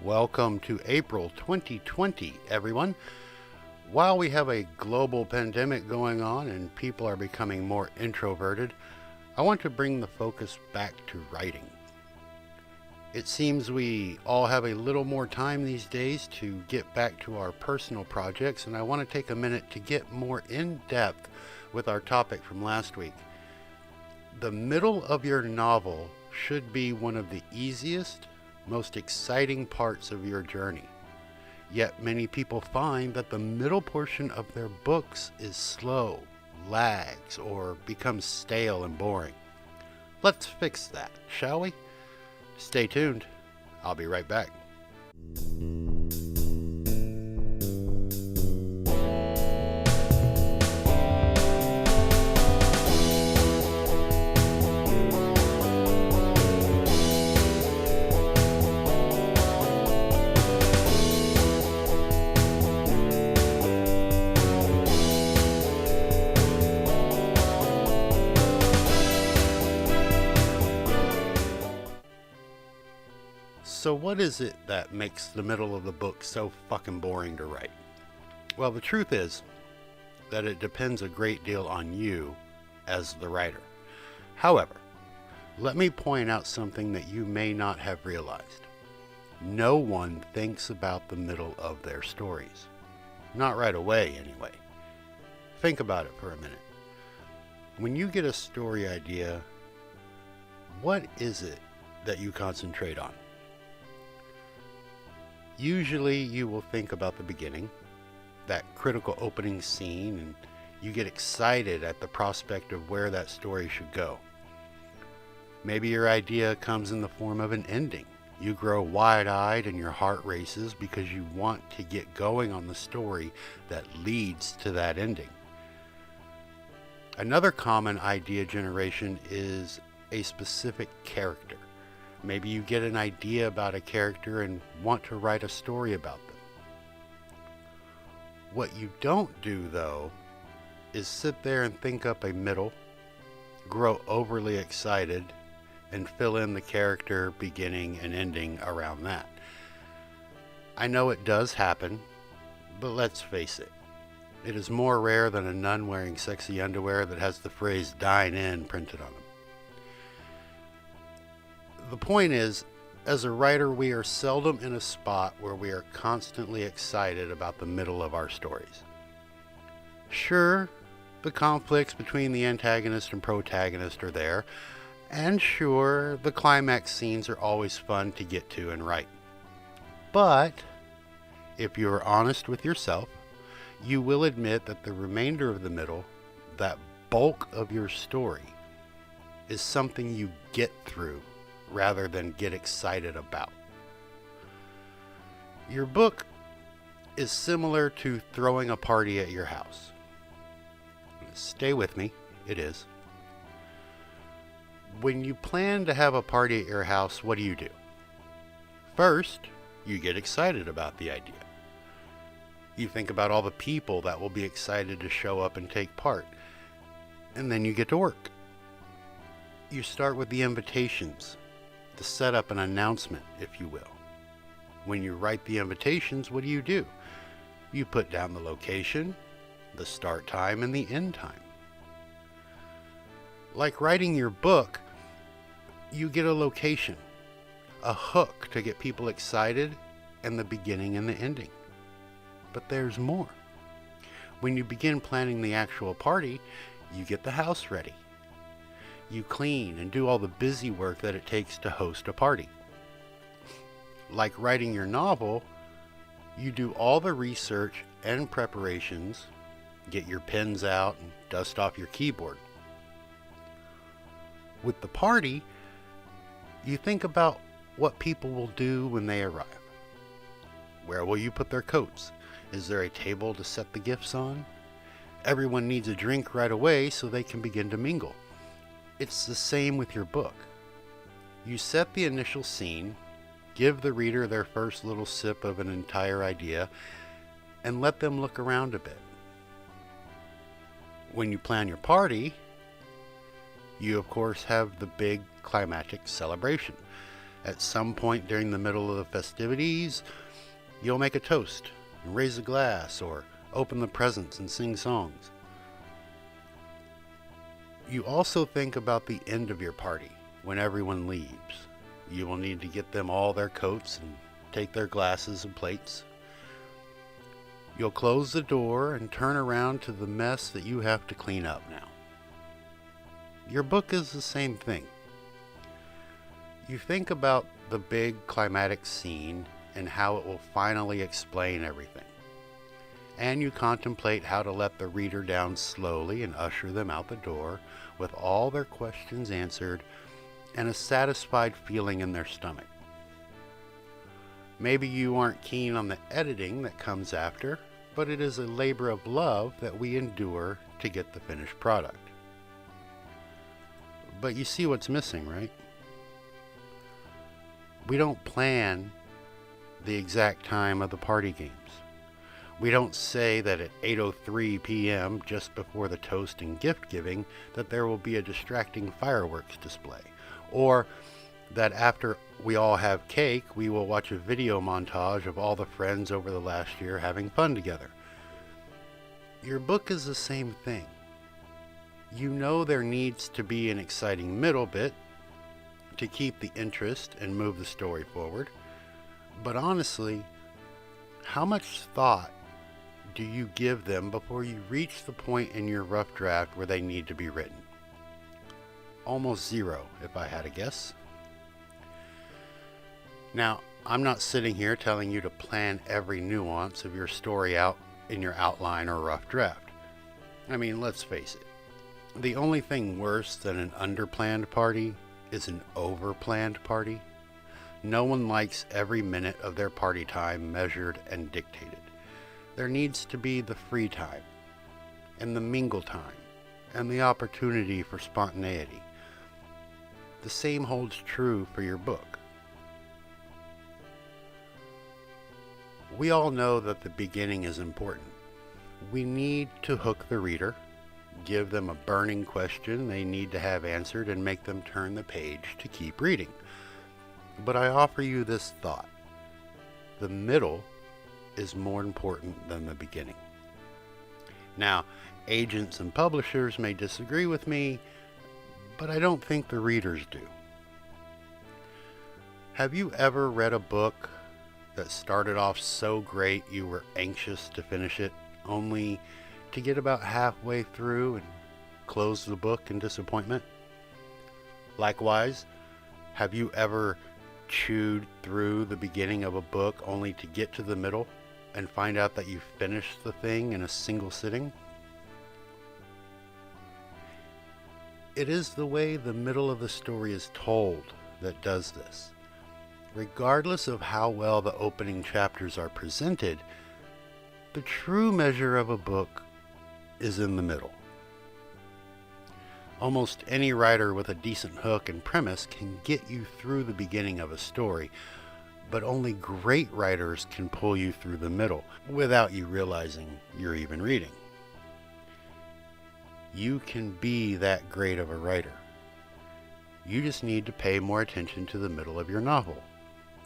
Welcome to April 2020, everyone. While we have a global pandemic going on and people are becoming more introverted, I want to bring the focus back to writing. It seems we all have a little more time these days to get back to our personal projects, and I want to take a minute to get more in depth with our topic from last week. The middle of your novel should be one of the easiest, most exciting parts of your journey. Yet many people find that the middle portion of their books is slow, lags, or becomes stale and boring. Let's fix that, shall we? Stay tuned. I'll be right back. So what is it that makes the middle of the book so fucking boring to write? Well, the truth is that it depends a great deal on you as the writer. However, let me point out something that you may not have realized. No one thinks about the middle of their stories. Not right away, anyway. Think about it for a minute. When you get a story idea, what is it that you concentrate on? Usually you will think about the beginning, that critical opening scene, and you get excited at the prospect of where that story should go. Maybe your idea comes in the form of an ending. You grow wide-eyed and your heart races because you want to get going on the story that leads to that ending. Another common idea generation is a specific character. Maybe you get an idea about a character and want to write a story about them. What you don't do, though, is sit there and think up a middle, grow overly excited, and fill in the character beginning and ending around that. I know it does happen, but let's face it. It is more rare than a nun wearing sexy underwear that has the phrase "dine in" printed on them. The point is, as a writer, we are seldom in a spot where we are constantly excited about the middle of our stories. Sure, the conflicts between the antagonist and protagonist are there, and sure, the climax scenes are always fun to get to and write. But, if you are honest with yourself, you will admit that the remainder of the middle, that bulk of your story, is something you get through rather than get excited about. Your book is similar to throwing a party at your house. Stay with me, it is. When you plan to have a party at your house, what do? First, you get excited about the idea. You think about all the people that will be excited to show up and take part, and then you get to work. You start with the invitations, to set up an announcement, if you will. When you write the invitations, what do? You put down the location, the start time, and the end time. Like writing your book, you get a location, a hook to get people excited, and the beginning and the ending. But there's more. When you begin planning the actual party, you get the house ready. You clean and do all the busy work that it takes to host a party. Like writing your novel, you do all the research and preparations, get your pens out and dust off your keyboard. With the party, you think about what people will do when they arrive. Where will you put their coats? Is there a table to set the gifts on? Everyone needs a drink right away so they can begin to mingle. It's the same with your book. You set the initial scene, give the reader their first little sip of an entire idea, and let them look around a bit. When you plan your party, you of course have the big climactic celebration. At some point during the middle of the festivities, you'll make a toast and raise a glass or open the presents and sing songs. You also think about the end of your party when everyone leaves. You will need to get them all their coats and take their glasses and plates. You'll close the door and turn around to the mess that you have to clean up now. Your book is the same thing. You think about the big climatic scene and how it will finally explain everything. And you contemplate how to let the reader down slowly and usher them out the door with all their questions answered and a satisfied feeling in their stomach. Maybe you aren't keen on the editing that comes after, but it is a labor of love that we endure to get the finished product. But you see what's missing, right? We don't plan the exact time of the party games. We don't say that at 8:03 p.m., just before the toast and gift giving, that there will be a distracting fireworks display. Or that after we all have cake, we will watch a video montage of all the friends over the last year having fun together. Your book is the same thing. You know there needs to be an exciting middle bit to keep the interest and move the story forward. But honestly, how much thought do you give them before you reach the point in your rough draft where they need to be written? Almost zero, if I had to guess. Now, I'm not sitting here telling you to plan every nuance of your story out in your outline or rough draft. I mean, let's face it. The only thing worse than an underplanned party is an overplanned party. No one likes every minute of their party time measured and dictated. There needs to be the free time, and the mingle time, and the opportunity for spontaneity. The same holds true for your book. We all know that the beginning is important. We need to hook the reader, give them a burning question they need to have answered, and make them turn the page to keep reading. But I offer you this thought. The middle is more important than the beginning. Now, agents and publishers may disagree with me, but I don't think the readers do. Have you ever read a book that started off so great you were anxious to finish it, only to get about halfway through and close the book in disappointment? Likewise, have you ever chewed through the beginning of a book only to get to the middle and find out that you finished the thing in a single sitting? It is the way the middle of the story is told that does this. Regardless of how well the opening chapters are presented, the true measure of a book is in the middle. Almost any writer with a decent hook and premise can get you through the beginning of a story, but only great writers can pull you through the middle without you realizing you're even reading. You can be that great of a writer. You just need to pay more attention to the middle of your novel.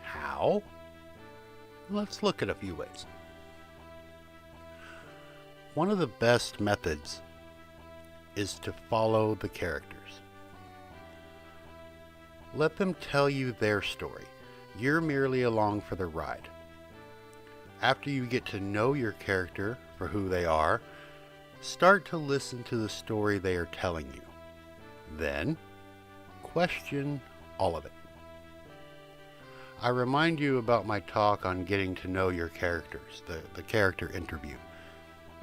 How? Let's look at a few ways. One of the best methods is to follow the characters. Let them tell you their story. You're merely along for the ride. After you get to know your character for who they are, start to listen to the story they are telling you. Then, question all of it. I remind you about my talk on getting to know your characters, the character interview.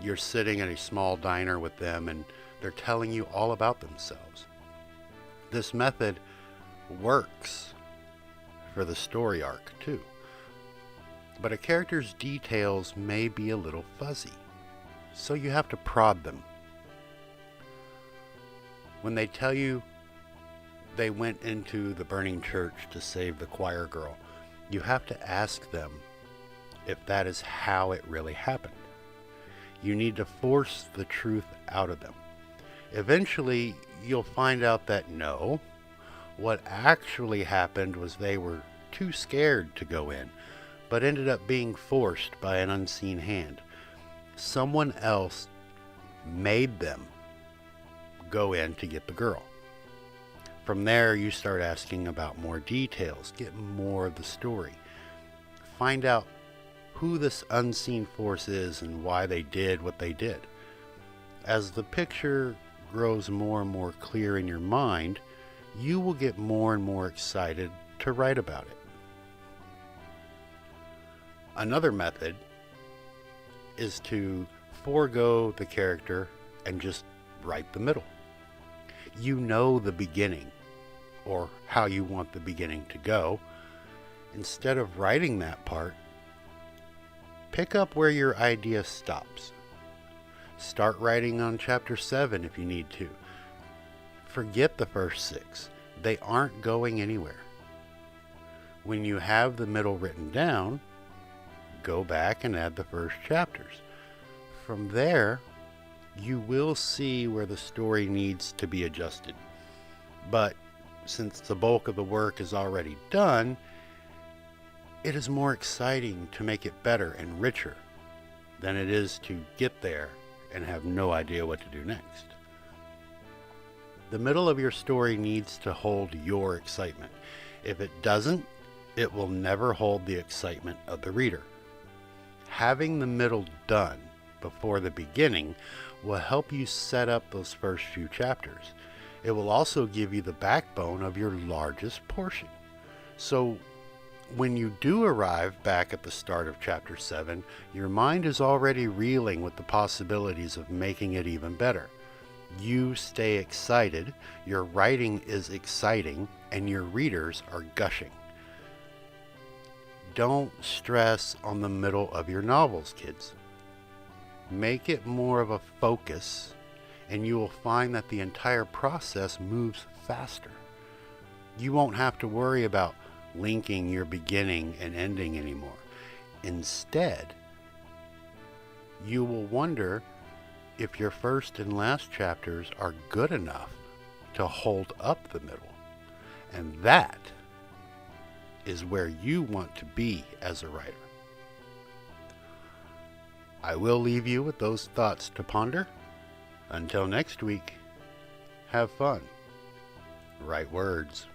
You're sitting at a small diner with them and they're telling you all about themselves. This method works for the story arc too. But a character's details may be a little fuzzy, so you have to prod them. When they tell you they went into the burning church to save the choir girl, you have to ask them if that is how it really happened. You need to force the truth out of them. Eventually, you'll find out that no, What actually happened was they were too scared to go in, but ended up being forced by an unseen hand. Someone else made them go in to get the girl. From there, you start asking about more details, get more of the story. Find out who this unseen force is and why they did what they did. As the picture grows more and more clear in your mind, you will get more and more excited to write about it. Another method is to forego the character and just write the middle. You know the beginning, or how you want the beginning to go. Instead of writing that part, pick up where your idea stops. Start writing on chapter 7 if you need to. Forget the first 6. They aren't going anywhere. When you have the middle written down, go back and add the first chapters. From there, you will see where the story needs to be adjusted. But since the bulk of the work is already done, it is more exciting to make it better and richer than it is to get there and have no idea what to do next. The middle of your story needs to hold your excitement. If it doesn't, it will never hold the excitement of the reader. Having the middle done before the beginning will help you set up those first few chapters. It will also give you the backbone of your largest portion. So when you do arrive back at the start of chapter 7, your mind is already reeling with the possibilities of making it even better. You stay excited, your writing is exciting, and your readers are gushing. Don't stress on the middle of your novels, kids. Make it more of a focus, and you will find that the entire process moves faster. You won't have to worry about linking your beginning and ending anymore. Instead, you will wonder if your first and last chapters are good enough to hold up the middle. And that is where you want to be as a writer. I will leave you with those thoughts to ponder. Until next week, have fun. Write words.